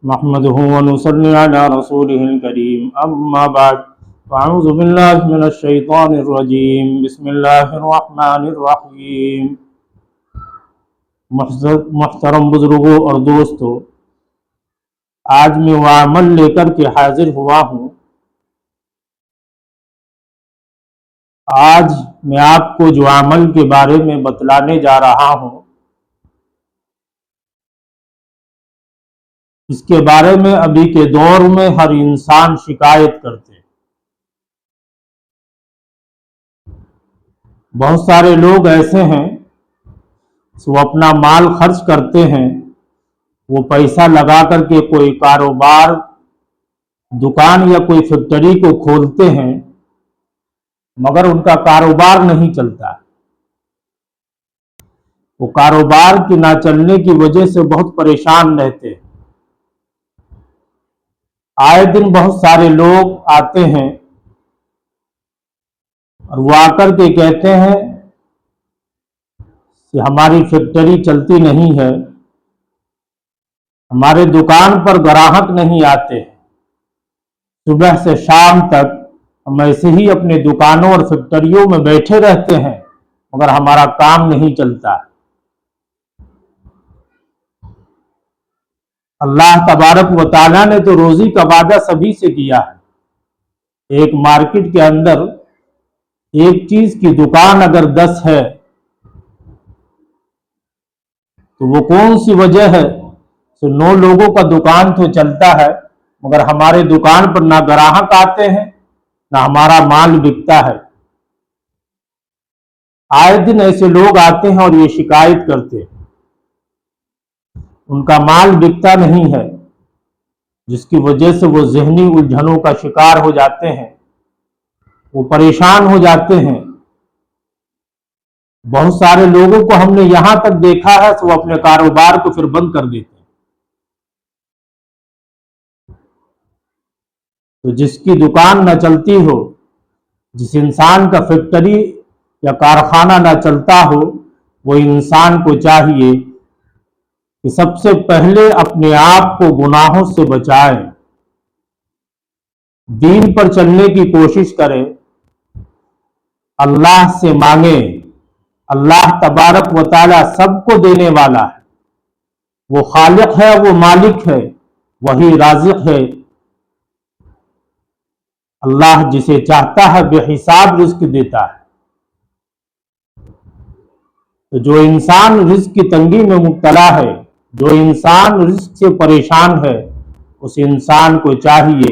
نحمده ونصلي على رسوله الكريم أما بعد فأعوذ بالله من الشيطان الرجيم بسم الله الرحمن الرحیم۔ محترم بزرگوں اور دوستو، آج میں وہ عمل لے کر کے حاضر ہوا ہوں۔ آج میں آپ کو جو عمل کے بارے میں بتلانے جا رہا ہوں، اس کے بارے میں ابھی کے دور میں ہر انسان شکایت کرتے ہیں۔ بہت سارے لوگ ایسے ہیں وہ اپنا مال خرچ کرتے ہیں، وہ پیسہ لگا کر کے کوئی کاروبار، دکان یا کوئی فیکٹری کو کھولتے ہیں، مگر ان کا کاروبار نہیں چلتا۔ وہ کاروبار کی نہ چلنے کی وجہ سے بہت پریشان رہتے ہیں۔ آئے دن بہت سارے لوگ آتے ہیں اور وہ آ کر کے کہتے ہیں کہ ہماری فیکٹری چلتی نہیں ہے، ہمارے دکان پر گراہک نہیں آتے، صبح سے شام تک ہم ایسے ہی اپنے دکانوں اور فیکٹریوں میں بیٹھے رہتے ہیں مگر ہمارا کام نہیں چلتا۔ اللہ تبارک و تعالیٰ نے تو روزی کا وعدہ سبھی سے کیا ہے۔ ایک مارکیٹ کے اندر ایک چیز کی دکان اگر 10 ہے تو وہ کون سی وجہ ہے؟ 9 لوگوں کا دکان تو چلتا ہے مگر ہمارے دکان پر نہ گراہک آتے ہیں نہ ہمارا مال بکتا ہے۔ آئے دن ایسے لوگ آتے ہیں اور یہ شکایت کرتے ہیں، ان کا مال بکتا نہیں ہے، جس کی وجہ سے وہ ذہنی الجھنوں کا شکار ہو جاتے ہیں، وہ پریشان ہو جاتے ہیں۔ بہت سارے لوگوں کو ہم نے یہاں تک دیکھا ہے کہ وہ اپنے کاروبار کو پھر بند کر دیتے ہیں۔ تو جس کی دکان نہ چلتی ہو، جس انسان کا فیکٹری یا کارخانہ نہ چلتا ہو، وہ انسان کو چاہیے کہ سب سے پہلے اپنے آپ کو گناہوں سے بچائے، دین پر چلنے کی کوشش کرے، اللہ سے مانگے۔ اللہ تبارک و تعالی سب کو دینے والا ہے، وہ خالق ہے، وہ مالک ہے، وہی رازق ہے۔ اللہ جسے چاہتا ہے بے حساب رزق دیتا ہے۔ تو جو انسان رزق کی تنگی میں مبتلا ہے، جو انسان رزق سے پریشان ہے، اس انسان کو چاہیے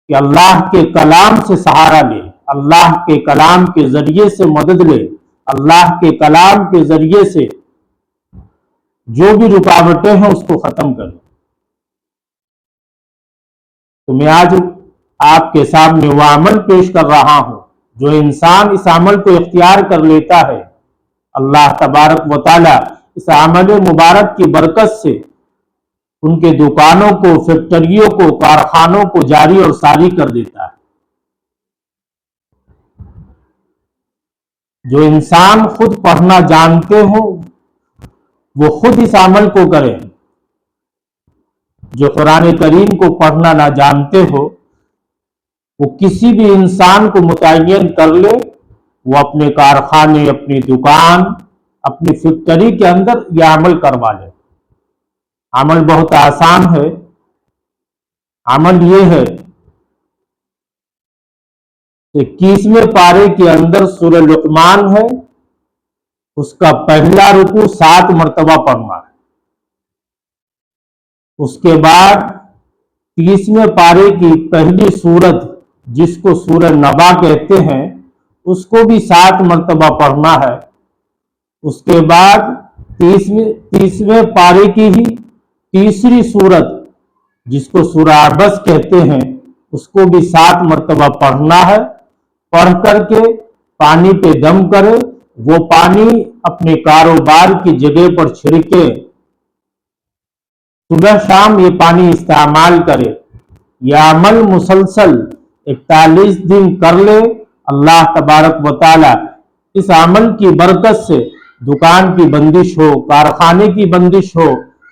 کہ اللہ کے کلام سے سہارا لے، اللہ کے کلام کے ذریعے سے مدد لے، اللہ کے کلام کے ذریعے سے جو بھی رکاوٹیں ہیں اس کو ختم کرے۔ تو میں آج آپ کے سامنے وہ عمل پیش کر رہا ہوں، جو انسان اس عمل کو اختیار کر لیتا ہے، اللہ تبارک و تعالی اس عمل مبارک کی برکت سے ان کے دکانوں کو، فیکٹریوں کو، کارخانوں کو جاری اور ساری کر دیتا ہے۔ جو انسان خود پڑھنا جانتے ہوں وہ خود اس عمل کو کریں، جو قرآن کریم کو پڑھنا نہ جانتے ہو وہ کسی بھی انسان کو متعین کر لے، وہ اپنے کارخانے، اپنی دکان، اپنی فیکٹری کے اندر یہ عمل کروا لے۔ عمل بہت آسان ہے۔ عمل یہ ہے کہ 21ویں پارے کے اندر سورہ لقمان ہے، اس کا پہلا رکوع 7 مرتبہ پڑھنا ہے۔ اس کے بعد 30ویں پارے کی پہلی سورت جس کو سورہ نبا کہتے ہیں اس کو بھی 7 مرتبہ پڑھنا ہے۔ اس کے بعد 30ویں پارے کی ہی تیسری سورت جس کو سورہ عبس کہتے ہیں اس کو بھی 7 مرتبہ پڑھنا ہے۔ پڑھ کر کے پانی پہ دم کرے، وہ پانی اپنے کاروبار کی جگہ پر چھڑکے، صبح شام یہ پانی استعمال کرے۔ یہ عمل مسلسل 41 دن کر لے، اللہ تبارک و تعالی اس عمل کی برکت سے دکان کی بندش ہو، کارخانے کی بندش ہو،